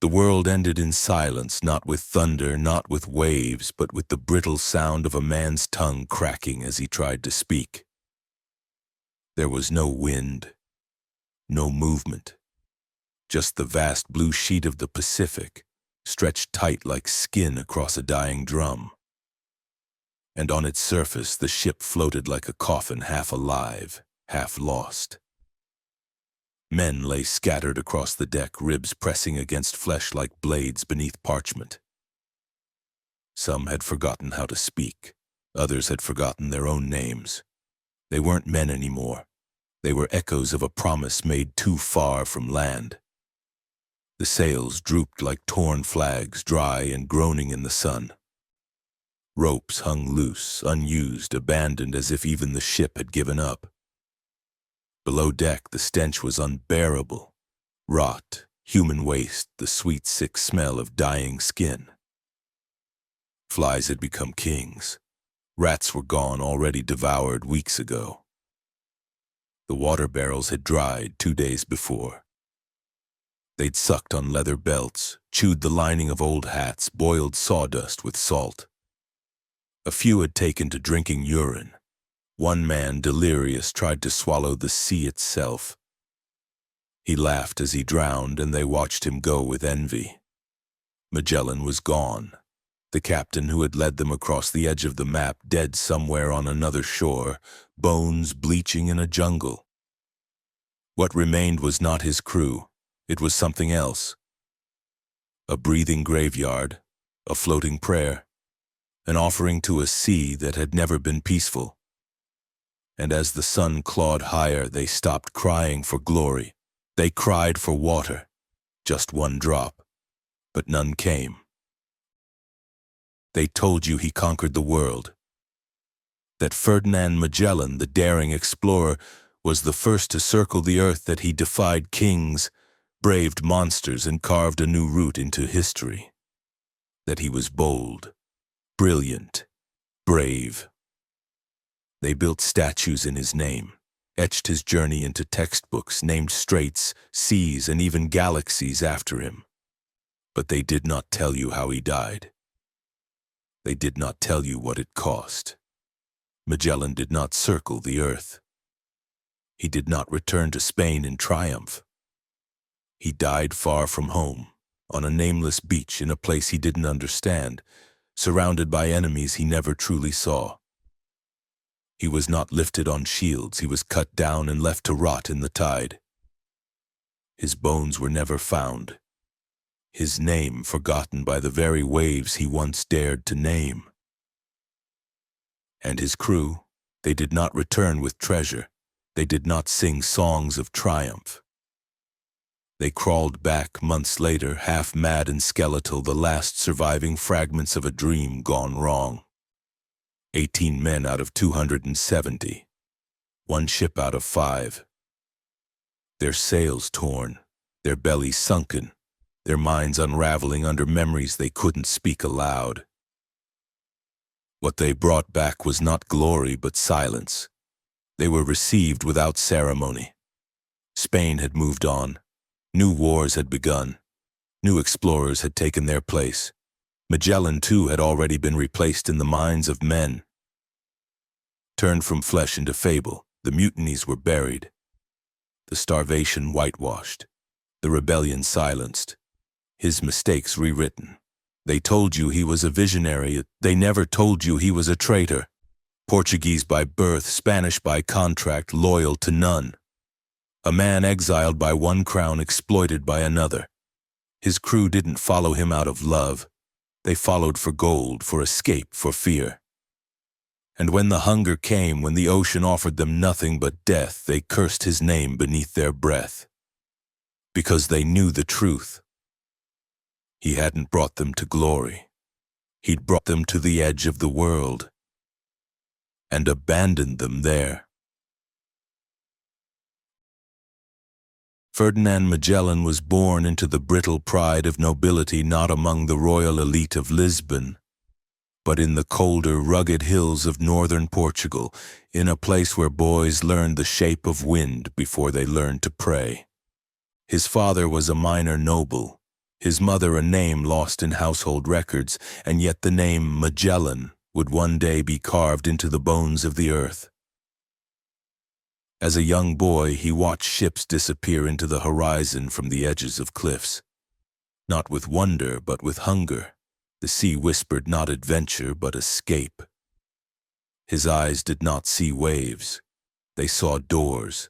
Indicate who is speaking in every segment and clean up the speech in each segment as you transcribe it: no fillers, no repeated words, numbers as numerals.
Speaker 1: The world ended in silence, not with thunder, not with waves, but with the brittle sound of a man's tongue cracking as he tried to speak. There was no wind, no movement, just the vast blue sheet of the Pacific, stretched tight like skin across a dying drum. And on its surface the ship floated like a coffin, half alive, half lost. Men lay scattered across the deck, ribs pressing against flesh like blades beneath parchment. Some had forgotten how to speak. Others had forgotten their own names. They weren't men anymore. They were echoes of a promise made too far from land. The sails drooped like torn flags, dry and groaning in the sun. Ropes hung loose, unused, abandoned, as if even the ship had given up. Below deck, the stench was unbearable. Rot, human waste, the sweet, sick smell of dying skin. Flies had become kings. Rats were gone, already devoured weeks ago. The water barrels had dried 2 days before. They'd sucked on leather belts, chewed the lining of old hats, boiled sawdust with salt. A few had taken to drinking urine. One man, delirious, tried to swallow the sea itself. He laughed as he drowned, and they watched him go with envy. Magellan was gone. The captain who had led them across the edge of the map, dead somewhere on another shore, bones bleaching in a jungle. What remained was not his crew. It was something else. A breathing graveyard, a floating prayer, an offering to a sea that had never been peaceful. And as the sun clawed higher, they stopped crying for glory. They cried for water, just one drop, but none came. They told you he conquered the world, that Ferdinand Magellan, the daring explorer, was the first to circle the earth, that he defied kings, braved monsters, and carved a new route into history, that he was bold, brilliant, brave. They built statues in his name, etched his journey into textbooks, named straits, seas, and even galaxies after him. But they did not tell you how he died. They did not tell you what it cost. Magellan did not circle the earth. He did not return to Spain in triumph. He died far from home, on a nameless beach in a place he didn't understand, surrounded by enemies he never truly saw. He was not lifted on shields. He was cut down and left to rot in the tide. His bones were never found. His name forgotten by the very waves he once dared to name. And his crew, they did not return with treasure. They did not sing songs of triumph. They crawled back months later, half mad and skeletal, the last surviving fragments of a dream gone wrong. 18 men out of 270. One ship out of 5. Their sails torn, their bellies sunken, their minds unraveling under memories they couldn't speak aloud. What they brought back was not glory but silence. They were received without ceremony. Spain had moved on. New wars had begun. New explorers had taken their place. Magellan, too, had already been replaced in the minds of men. Turned from flesh into fable, the mutinies were buried. The starvation whitewashed. The rebellion silenced. His mistakes rewritten. They told you he was a visionary. They never told you he was a traitor. Portuguese by birth, Spanish by contract, loyal to none. A man exiled by one crown, exploited by another. His crew didn't follow him out of love. They followed for gold, for escape, for fear. And when the hunger came, when the ocean offered them nothing but death, they cursed his name beneath their breath. Because they knew the truth. He hadn't brought them to glory. He'd brought them to the edge of the world. And abandoned them there. Ferdinand Magellan was born into the brittle pride of nobility, not among the royal elite of Lisbon, but in the colder, rugged hills of northern Portugal, in a place where boys learned the shape of wind before they learned to pray. His father was a minor noble, His mother a name lost in household records, and yet the name Magellan would one day be carved into the bones of the earth. As a young boy, he watched ships disappear into the horizon from the edges of cliffs. Not with wonder, but with hunger. The sea whispered not adventure, but escape. His eyes did not see waves. They saw doors.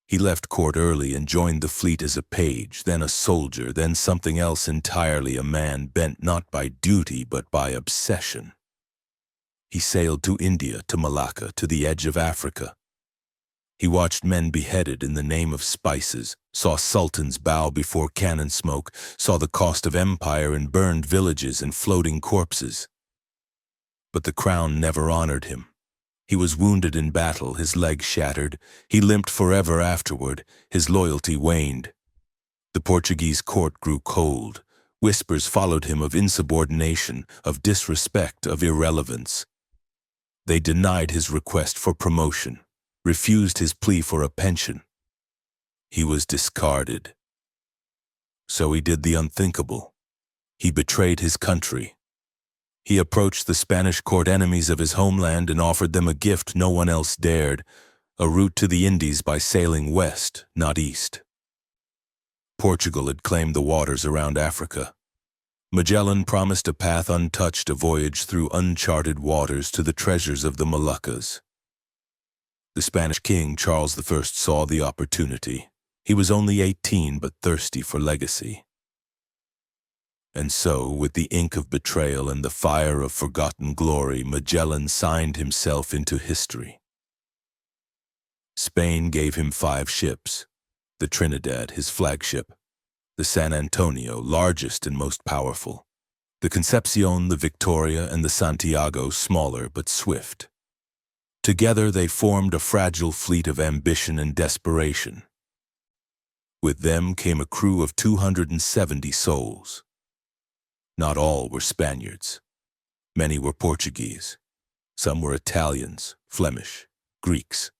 Speaker 1: He left court early and joined the fleet as a page, then a soldier, then something else entirely, a man bent not by duty but by obsession. He sailed to India, to Malacca, to the edge of Africa. He watched men beheaded in the name of spices, saw sultans bow before cannon smoke, saw the cost of empire in burned villages and floating corpses. But the crown never honored him. He was wounded in battle, his leg shattered. He limped forever afterward. His loyalty waned. The Portuguese court grew cold. Whispers followed him of insubordination, of disrespect, of irrelevance. They denied his request for promotion, refused his plea for a pension. He was discarded. So he did the unthinkable. He betrayed his country. He approached the Spanish court enemies of his homeland and offered them a gift no one else dared, a route to the Indies by sailing west, not east. Portugal had claimed the waters around Africa. Magellan promised a path untouched, a voyage through uncharted waters to the treasures of the Moluccas. The Spanish king, Charles I, saw the opportunity. He was only 18, but thirsty for legacy. And so, with the ink of betrayal and the fire of forgotten glory, Magellan signed himself into history. Spain gave him 5 ships, the Trinidad, his flagship, the San Antonio, largest and most powerful, the Concepcion, the Victoria, and the Santiago, smaller but swift. Together they formed a fragile fleet of ambition and desperation. With them came a crew of 270 souls. Not all were Spaniards. Many were Portuguese. Some were Italians, Flemish, Greeks.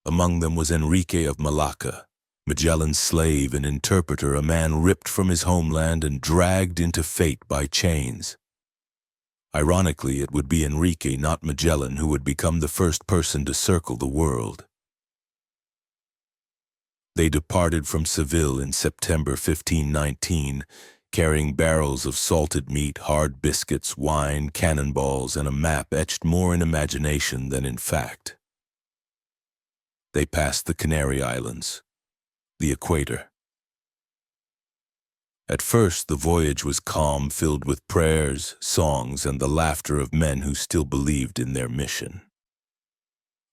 Speaker 1: Among them was Enrique of Malacca, Magellan's slave and interpreter, a man ripped from his homeland and dragged into fate by chains. Ironically, it would be Enrique, not Magellan, who would become the first person to circle the world. They departed from Seville in September 1519, carrying barrels of salted meat, hard biscuits, wine, cannonballs, and a map etched more in imagination than in fact. They passed the Canary Islands, the equator. At first, the voyage was calm, filled with prayers, songs, and the laughter of men who still believed in their mission.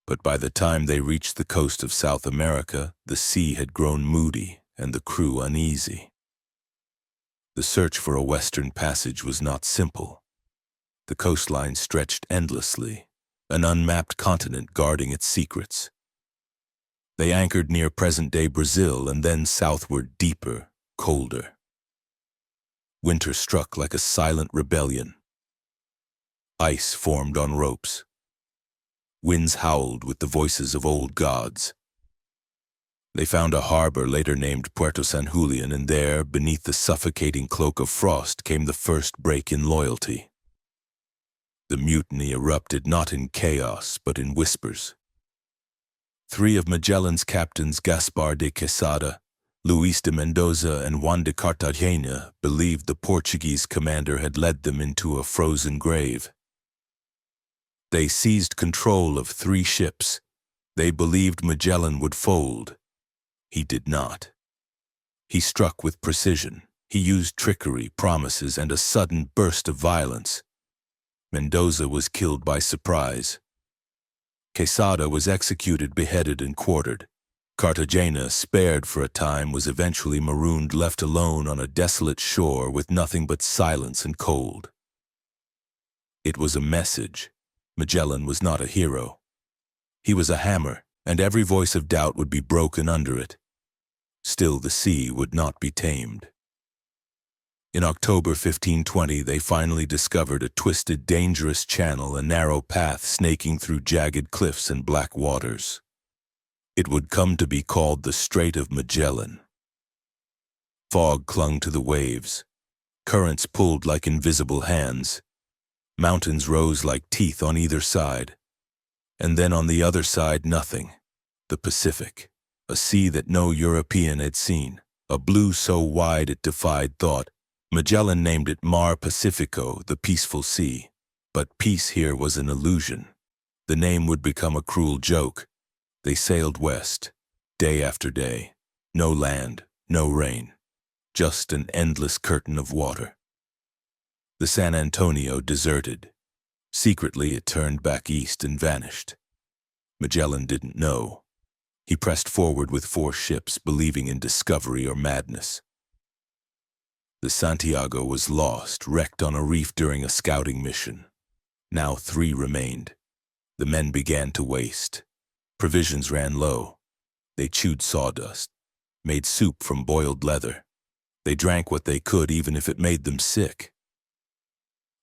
Speaker 1: But by the time they reached the coast of South America, the sea had grown moody and the crew uneasy. The search for a western passage was not simple. The coastline stretched endlessly, an unmapped continent guarding its secrets. They anchored near present-day Brazil and then southward, deeper, colder. Winter struck like a silent rebellion. Ice formed on ropes. Winds howled with the voices of old gods. They found a harbor later named Puerto San Julian, and there, beneath the suffocating cloak of frost, came the first break in loyalty. The mutiny erupted not in chaos, but in whispers. 3 of Magellan's captains, Gaspar de Quesada, Luis de Mendoza, and Juan de Cartagena, believed the Portuguese commander had led them into a frozen grave. They seized control of 3 ships. They believed Magellan would fold. He did not. He struck with precision. He used trickery, promises, and a sudden burst of violence. Mendoza was killed by surprise. Quesada was executed, beheaded, and quartered. Cartagena, spared for a time, was eventually marooned, left alone on a desolate shore with nothing but silence and cold. It was a message. Magellan was not a hero. He was a hammer, and every voice of doubt would be broken under it. Still, the sea would not be tamed. In October 1520, they finally discovered a twisted, dangerous channel, a narrow path snaking through jagged cliffs and black waters. It would come to be called the Strait of Magellan. Fog clung to the waves. Currents pulled like invisible hands. Mountains rose like teeth on either side. And then on the other side, nothing. The Pacific, a sea that no European had seen, a blue so wide it defied thought. Magellan named it Mar Pacifico, the peaceful sea. But peace here was an illusion. The name would become a cruel joke. They sailed west, day after day. No land, no rain, just an endless curtain of water. The San Antonio deserted. Secretly, it turned back east and vanished. Magellan didn't know. He pressed forward with 4 ships, believing in discovery or madness. The Santiago was lost, wrecked on a reef during a scouting mission. Now 3 remained. The men began to waste. Provisions ran low. They chewed sawdust, made soup from boiled leather. They drank what they could, even if it made them sick.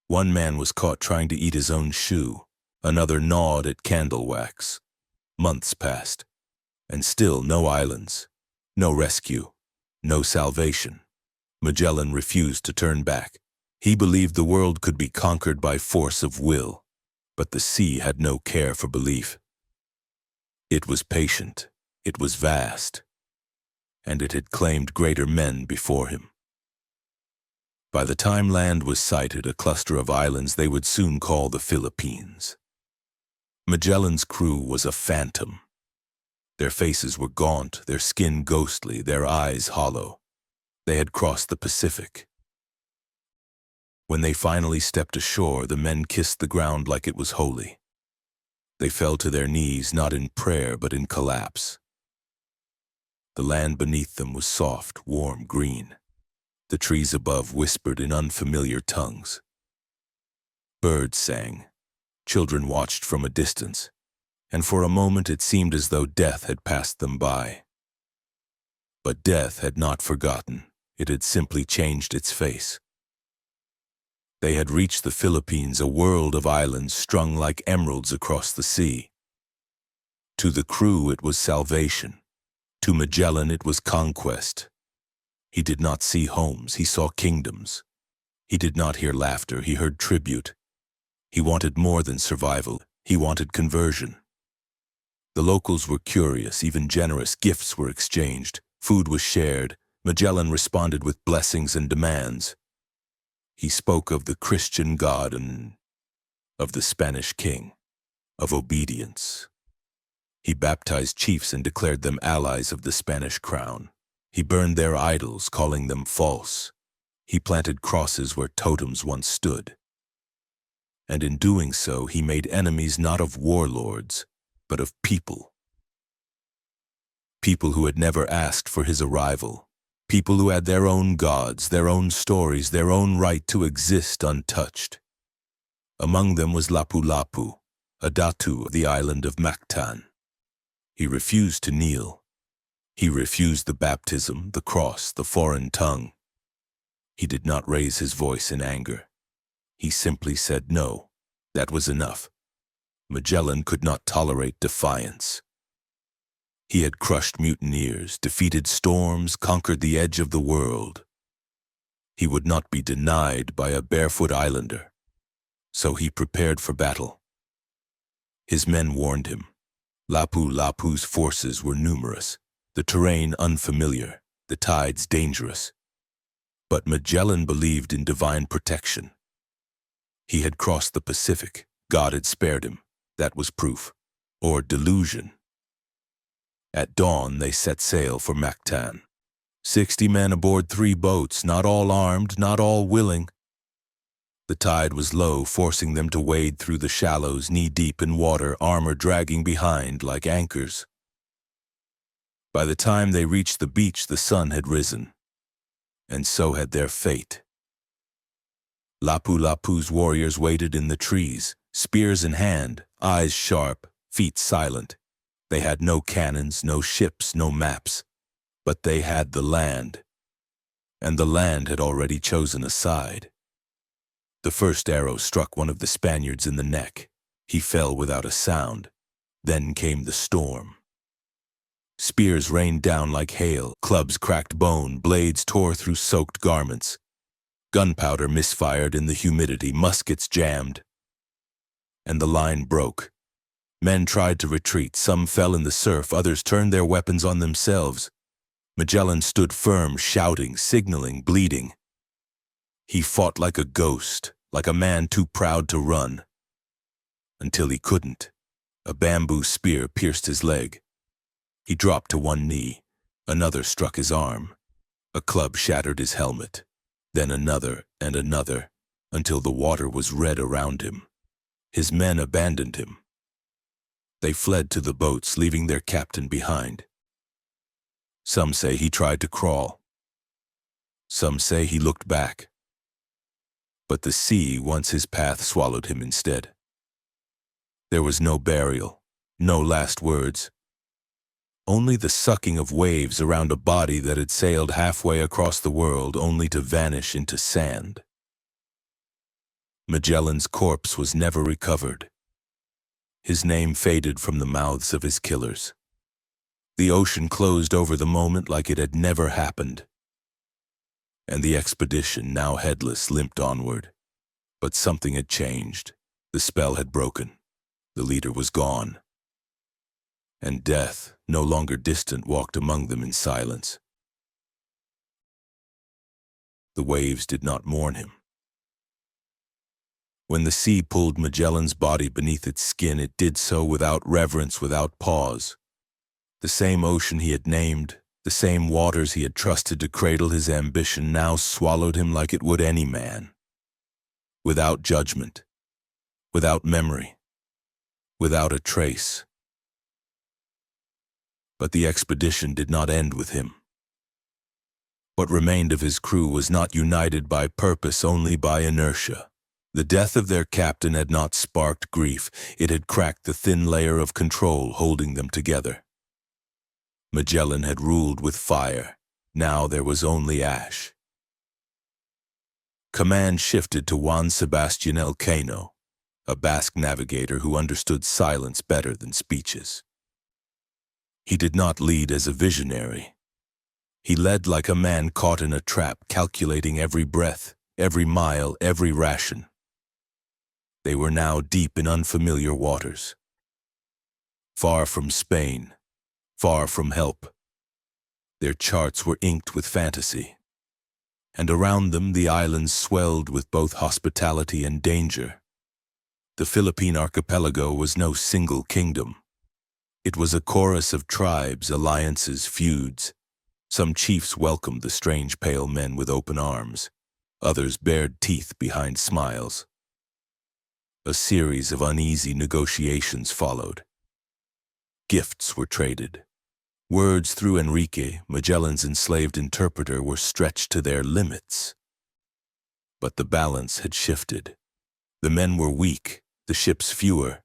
Speaker 1: One man was caught trying to eat his own shoe. Another gnawed at candle wax. Months passed, and still no islands, no rescue, no salvation. Magellan refused to turn back. He believed the world could be conquered by force of will, but the sea had no care for belief. It was patient, it was vast, and it had claimed greater men before him. By the time land was sighted, a cluster of islands they would soon call the Philippines. Magellan's crew was a phantom. Their faces were gaunt, their skin ghostly, their eyes hollow. They had crossed the Pacific. When they finally stepped ashore, the men kissed the ground like it was holy. They fell to their knees, not in prayer, but in collapse. The land beneath them was soft, warm green. The trees above whispered in unfamiliar tongues. Birds sang. Children watched from a distance, and for a moment it seemed as though death had passed them by. But death had not forgotten. It had simply changed its face. They had reached the Philippines, a world of islands strung like emeralds across the sea. To the crew it was salvation. To Magellan it was conquest. He did not see homes, he saw kingdoms. He did not hear laughter, he heard tribute. He wanted more than survival, he wanted conversion. The locals were curious, even generous. Gifts were exchanged, food was shared. Magellan responded with blessings and demands. He spoke of the Christian God and of the Spanish king, of obedience. He baptized chiefs and declared them allies of the Spanish crown. He burned their idols, calling them false. He planted crosses where totems once stood. And in doing so, he made enemies not of warlords, but of people. People who had never asked for his arrival. People who had their own gods, their own stories, their own right to exist untouched. Among them was Lapu, a datu of the island of Mactan. He refused to kneel. He refused the baptism, the cross, the foreign tongue. He did not raise his voice in anger. He simply said no. That was enough. Magellan could not tolerate defiance. He had crushed mutineers, defeated storms, conquered the edge of the world. He would not be denied by a barefoot islander. So he prepared for battle. His men warned him. Lapu's forces were numerous, the terrain unfamiliar, the tides dangerous. But Magellan believed in divine protection. He had crossed the Pacific. God had spared him. That was proof. Or delusion. At dawn, they set sail for Mactan. 60 men aboard 3 boats, not all armed, not all willing. The tide was low, forcing them to wade through the shallows, knee-deep in water, armor dragging behind like anchors. By the time they reached the beach, the sun had risen. And so had their fate. Lapu's warriors waited in the trees, spears in hand, eyes sharp, feet silent. They had no cannons, no ships, no maps. But they had the land. And the land had already chosen a side. The first arrow struck one of the Spaniards in the neck. He fell without a sound. Then came the storm. Spears rained down like hail, clubs cracked bone, blades tore through soaked garments. Gunpowder misfired in the humidity, muskets jammed. And the line broke. Men tried to retreat, some fell in the surf, others turned their weapons on themselves. Magellan stood firm, shouting, signaling, bleeding. He fought like a ghost, like a man too proud to run. Until he couldn't. A bamboo spear pierced his leg. He dropped to one knee. Another struck his arm. A club shattered his helmet. Then another and another, until the water was red around him. His men abandoned him. They fled to the boats, leaving their captain behind. Some say he tried to crawl. Some say he looked back. But the sea, once his path, swallowed him instead. There was no burial, no last words. Only the sucking of waves around a body that had sailed halfway across the world only to vanish into sand. Magellan's corpse was never recovered. His name faded from the mouths of his killers. The ocean closed over the moment like it had never happened. And the expedition, now headless, limped onward. But something had changed. The spell had broken. The leader was gone. And death, no longer distant, walked among them in silence. The waves did not mourn him. When the sea pulled Magellan's body beneath its skin, it did so without reverence, without pause. The same ocean he had named, the same waters he had trusted to cradle his ambition, now swallowed him like it would any man. Without judgment, without memory, without a trace. But the expedition did not end with him. What remained of his crew was not united by purpose, only by inertia. The death of their captain had not sparked grief. It had cracked the thin layer of control holding them together. Magellan had ruled with fire. Now there was only ash. Command shifted to Juan Sebastian Elcano, a Basque navigator who understood silence better than speeches. He did not lead as a visionary. He led like a man caught in a trap, calculating every breath, every mile, every ration. They were now deep in unfamiliar waters. Far from Spain, far from help. Their charts were inked with fantasy. And around them the islands swelled with both hospitality and danger. The Philippine archipelago was no single kingdom. It was a chorus of tribes, alliances, feuds. Some chiefs welcomed the strange pale men with open arms. Others bared teeth behind smiles. A series of uneasy negotiations followed. Gifts were traded. Words through Enrique, Magellan's enslaved interpreter, were stretched to their limits. But the balance had shifted. The men were weak, the ships fewer.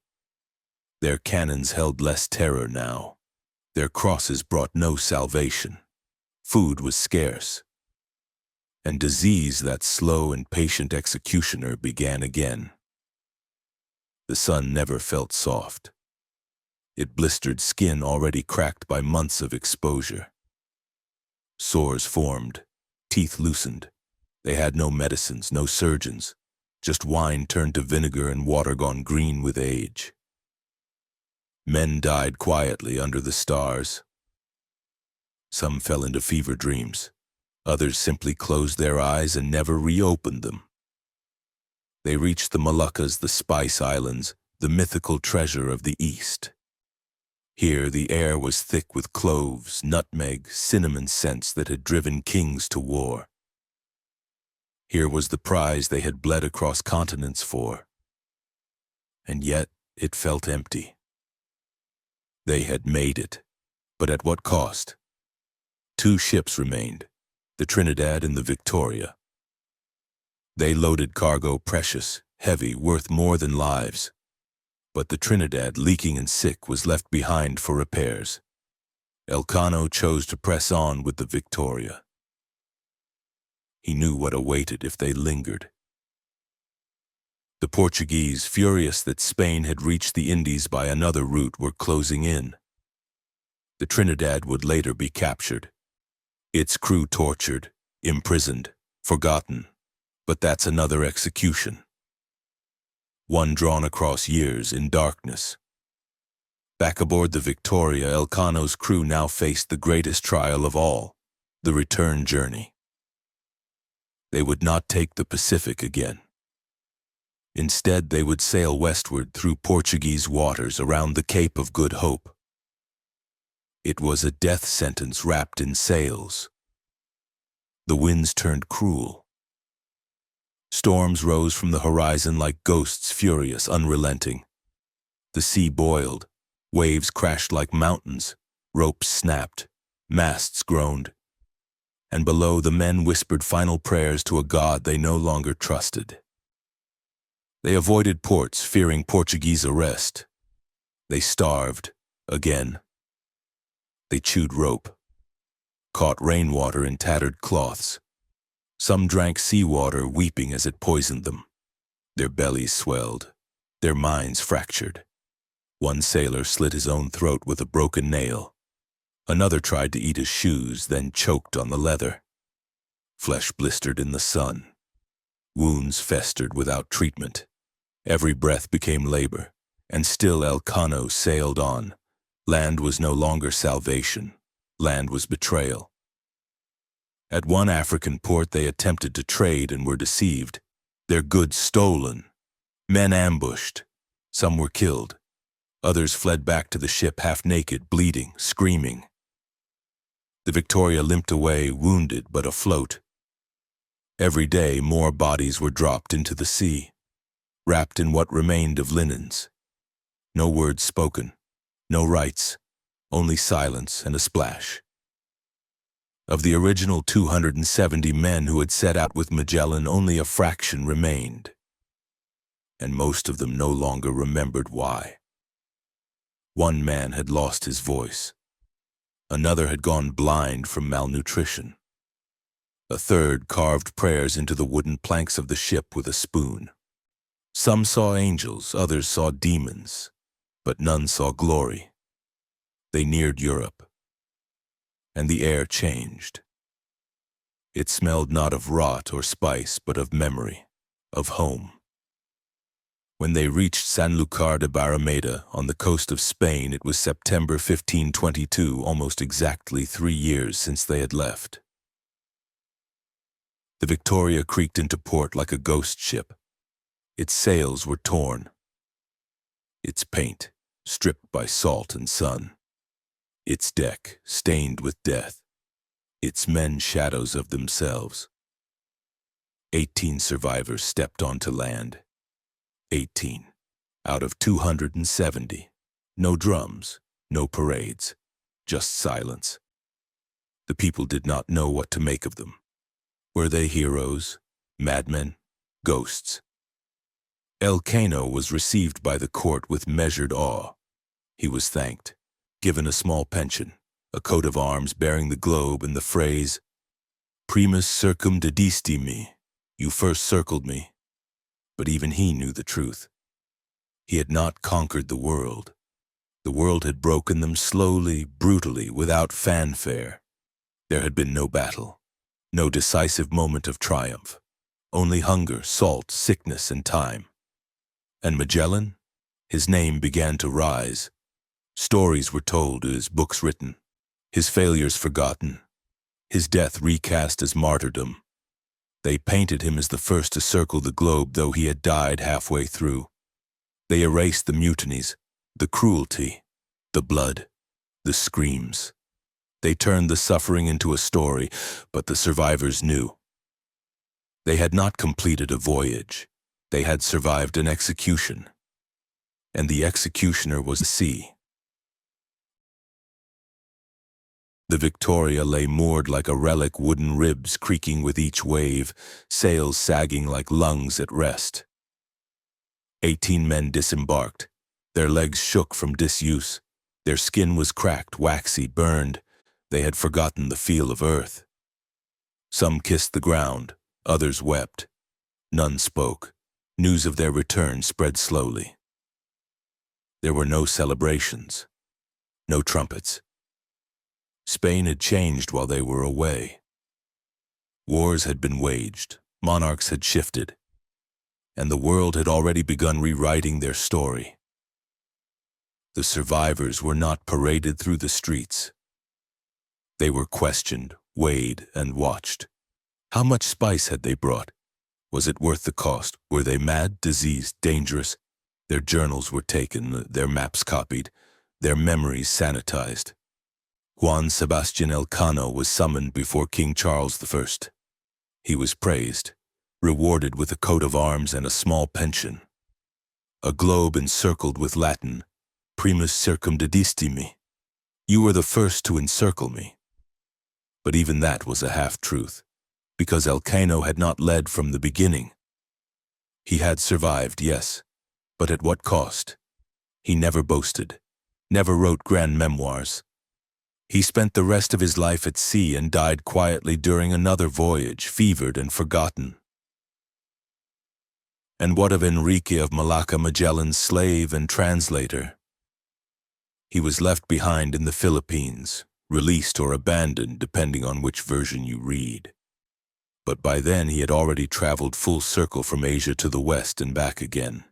Speaker 1: Their cannons held less terror now. Their crosses brought no salvation. Food was scarce. And disease, that slow and patient executioner, began again. The sun never felt soft. It blistered skin already cracked by months of exposure. Sores formed, teeth loosened. They had no medicines, no surgeons, just wine turned to vinegar and water gone green with age. Men died quietly under the stars. Some fell into fever dreams. Others simply closed their eyes and never reopened them. They reached the Moluccas, the Spice Islands, the mythical treasure of the East. Here the air was thick with cloves, nutmeg, cinnamon scents that had driven kings to war. Here was the prize they had bled across continents for. And yet it felt empty. They had made it, but at what cost? 2 ships remained, the Trinidad and the Victoria. They loaded cargo precious, heavy, worth more than lives. But the Trinidad, leaking and sick, was left behind for repairs. Elcano chose to press on with the Victoria. He knew what awaited if they lingered. The Portuguese, furious that Spain had reached the Indies by another route, were closing in. The Trinidad would later be captured, its crew tortured, imprisoned, forgotten. But that's another execution. One drawn across years in darkness. Back aboard the Victoria, Elcano's crew now faced the greatest trial of all, the return journey. They would not take the Pacific again. Instead, they would sail westward through Portuguese waters around the Cape of Good Hope. It was a death sentence wrapped in sails. The winds turned cruel. Storms rose from the horizon like ghosts, furious, unrelenting. The sea boiled, waves crashed like mountains, ropes snapped, masts groaned, and below the men whispered final prayers to a God they no longer trusted. They avoided ports, fearing Portuguese arrest. They starved, again. They chewed rope, caught rainwater in tattered cloths. Some drank seawater, weeping as it poisoned them. Their bellies swelled, their minds fractured. One sailor slit his own throat with a broken nail. Another tried to eat his shoes, then choked on the leather. Flesh blistered in the sun. Wounds festered without treatment. Every breath became labor, and still Elcano sailed on. Land was no longer salvation. Land was betrayal. At one African port they attempted to trade and were deceived. Their goods stolen. Men ambushed. Some were killed. Others fled back to the ship half-naked, bleeding, screaming. The Victoria limped away, wounded but afloat. Every day more bodies were dropped into the sea, wrapped in what remained of linens. No words spoken, no rites, only silence and a splash. Of the original 270 men who had set out with Magellan, only a fraction remained, and most of them no longer remembered why. One man had lost his voice. Another had gone blind from malnutrition. A third carved prayers into the wooden planks of the ship with a spoon. Some saw angels, others saw demons, but none saw glory. They neared Europe, and the air changed. It smelled not of rot or spice, but of memory, of home. When they reached Sanlúcar de Barrameda on the coast of Spain, it was September 1522, almost exactly 3 years since they had left. The Victoria creaked into port like a ghost ship. Its sails were torn. Its paint stripped by salt and sun. Its deck stained with death. Its men shadows of themselves. 18 survivors stepped onto land. 18 out of 270. No drums, no parades, just silence. The people did not know what to make of them. Were they heroes, madmen, ghosts? Elcano was received by the court with measured awe. He was thanked, given a small pension, a coat of arms bearing the globe and the phrase, "Primus circumdediste me," you first circled me. But even he knew the truth. He had not conquered the world. The world had broken them slowly, brutally, without fanfare. There had been no battle, no decisive moment of triumph, only hunger, salt, sickness, and time. And Magellan? His name began to rise. Stories were told, his books written, his failures forgotten, his death recast as martyrdom. They painted him as the first to circle the globe, though he had died halfway through. They erased the mutinies, the cruelty, the blood, the screams. They turned the suffering into a story, but the survivors knew. They had not completed a voyage. They had survived an execution. And the executioner was the sea. The Victoria lay moored like a relic, wooden ribs creaking with each wave, sails sagging like lungs at rest. 18 men disembarked. Their legs shook from disuse. Their skin was cracked, waxy, burned. They had forgotten the feel of earth. Some kissed the ground, others wept. None spoke. News of their return spread slowly. There were no celebrations, no trumpets, Spain had changed while they were away. Wars had been waged, monarchs had shifted, and the world had already begun rewriting their story. The survivors were not paraded through the streets. They were questioned, weighed, and watched. How much spice had they brought? Was it worth the cost? Were they mad, diseased, dangerous? Their journals were taken, their maps copied, their memories sanitized. Juan Sebastian Elcano was summoned before King Charles I. He was praised, rewarded with a coat of arms and a small pension. A globe encircled with Latin, primus circumdedistimi. You were the first to encircle me. But even that was a half-truth, because Elcano had not led from the beginning. He had survived, yes, but at what cost? He never boasted, never wrote grand memoirs. He spent the rest of his life at sea and died quietly during another voyage, fevered and forgotten. And what of Enrique of Malacca, Magellan's slave and translator? He was left behind in the Philippines, released or abandoned depending on which version you read. But by then he had already traveled full circle from Asia to the west and back again.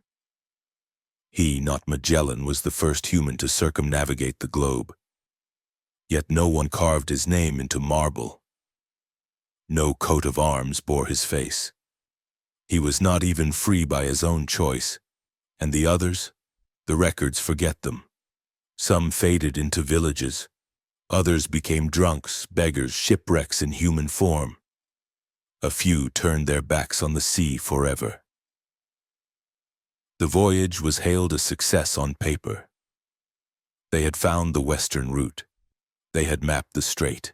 Speaker 1: He, not Magellan, was the first human to circumnavigate the globe. Yet no one carved his name into marble. No coat of arms bore his face. He was not even free by his own choice. And the others? The records forget them. Some faded into villages. Others became drunks, beggars, shipwrecks in human form. A few turned their backs on the sea forever. The voyage was hailed a success on paper. They had found the western route. They had mapped the strait.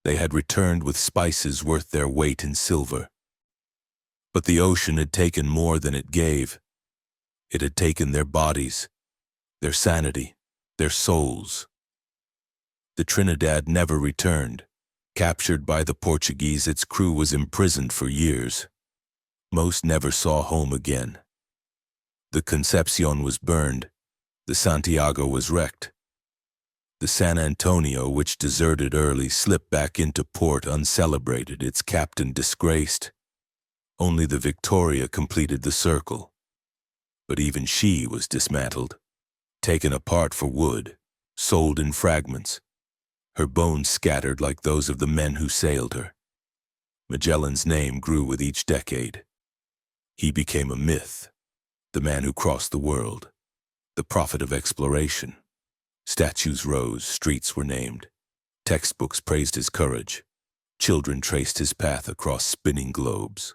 Speaker 1: They had returned with spices worth their weight in silver. But the ocean had taken more than it gave. It had taken their bodies, their sanity, their souls. The Trinidad never returned. Captured by the Portuguese, its crew was imprisoned for years. Most never saw home again. The Concepcion was burned. The Santiago was wrecked. The San Antonio, which deserted early, slipped back into port uncelebrated, its captain disgraced. Only the Victoria completed the circle. But even she was dismantled, taken apart for wood, sold in fragments. Her bones scattered like those of the men who sailed her. Magellan's name grew with each decade. He became a myth, the man who crossed the world, the prophet of exploration. Statues rose, streets were named. Textbooks praised his courage. Children traced his path across spinning globes.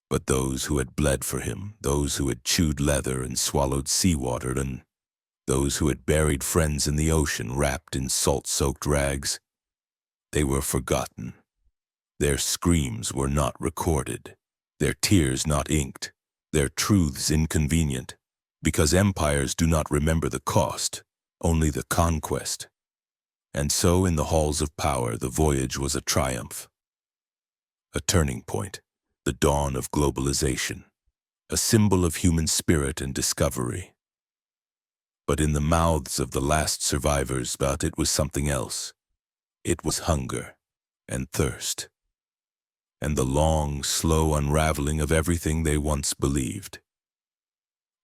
Speaker 1: But those who had bled for him, those who had chewed leather and swallowed seawater, and those who had buried friends in the ocean wrapped in salt-soaked rags, they were forgotten. Their screams were not recorded, their tears not inked, their truths inconvenient, because empires do not remember the cost, only the conquest. And so in the halls of power the voyage was a triumph, a turning point, the dawn of globalization, a symbol of human spirit and discovery. But in the mouths of the last survivors, it was something else. It was hunger and thirst, and the long, slow unraveling of everything they once believed.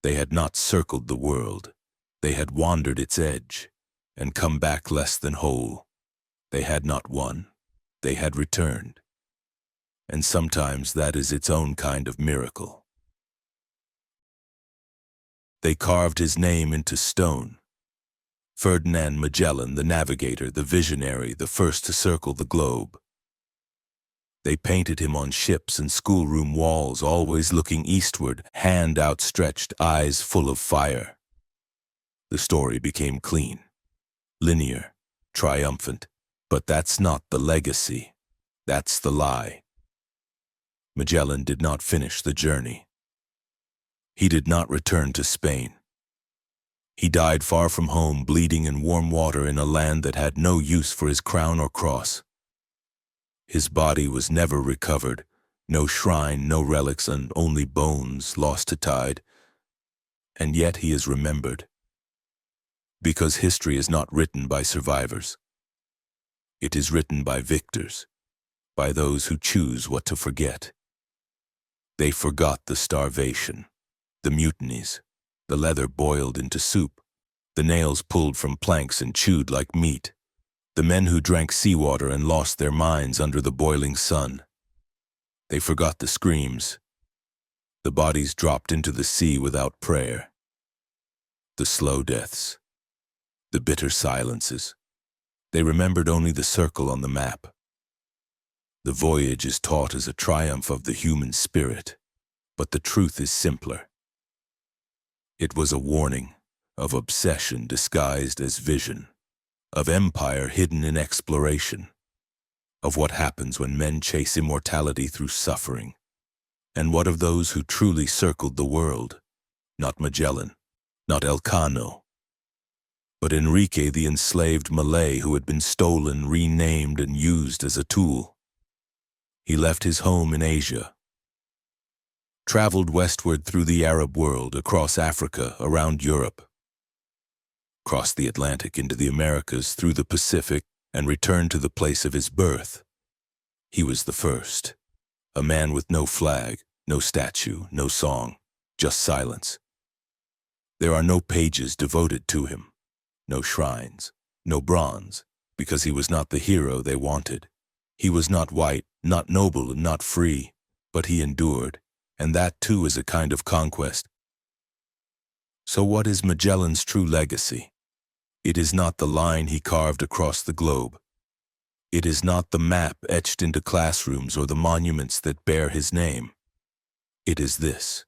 Speaker 1: They had not circled the world. They had wandered its edge and come back less than whole. They had not won. They had returned. And sometimes that is its own kind of miracle. They carved his name into stone. Ferdinand Magellan, the navigator, the visionary, the first to circle the globe. They painted him on ships and schoolroom walls, always looking eastward, hand outstretched, eyes full of fire. The story became clean, linear, triumphant. But that's not the legacy. That's the lie. Magellan did not finish the journey. He did not return to Spain. He died far from home, bleeding in warm water in a land that had no use for his crown or cross. His body was never recovered, no shrine, no relics, and only bones lost to tide. And yet he is remembered. Because history is not written by survivors. It is written by victors, by those who choose what to forget. They forgot the starvation, the mutinies, the leather boiled into soup, the nails pulled from planks and chewed like meat, the men who drank seawater and lost their minds under the boiling sun. They forgot the screams, the bodies dropped into the sea without prayer, the slow deaths, the bitter silences. They remembered only the circle on the map. The voyage is taught as a triumph of the human spirit, but the truth is simpler. It was a warning of obsession disguised as vision, of empire hidden in exploration, of what happens when men chase immortality through suffering, and what of those who truly circled the world, not Magellan, not Elcano, but Enrique the enslaved Malay who had been stolen, renamed, and used as a tool. He left his home in Asia, traveled westward through the Arab world, across Africa, around Europe, crossed the Atlantic into the Americas, through the Pacific, and returned to the place of his birth. He was the first, a man with no flag, no statue, no song, just silence. There are no pages devoted to him, no shrines, no bronze, because he was not the hero they wanted. He was not white, not noble, and not free, but he endured, and that too is a kind of conquest. So what is Magellan's true legacy? It is not the line he carved across the globe. It is not the map etched into classrooms or the monuments that bear his name. It is this,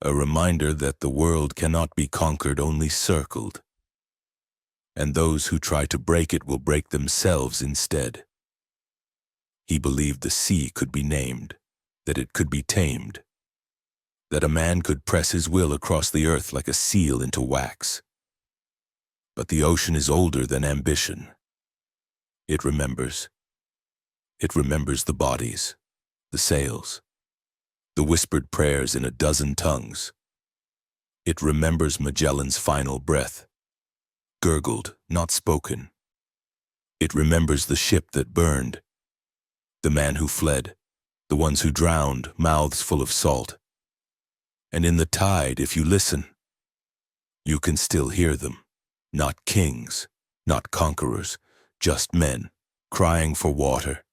Speaker 1: a reminder that the world cannot be conquered, only circled. And those who try to break it will break themselves instead. He believed the sea could be named, that it could be tamed, that a man could press his will across the earth like a seal into wax. But the ocean is older than ambition. It remembers. It remembers the bodies, the sails, the whispered prayers in a dozen tongues. It remembers Magellan's final breath, gurgled, not spoken. It remembers the ship that burned, the man who fled, the ones who drowned, mouths full of salt. And in the tide, if you listen, you can still hear them, not kings, not conquerors, just men, crying for water,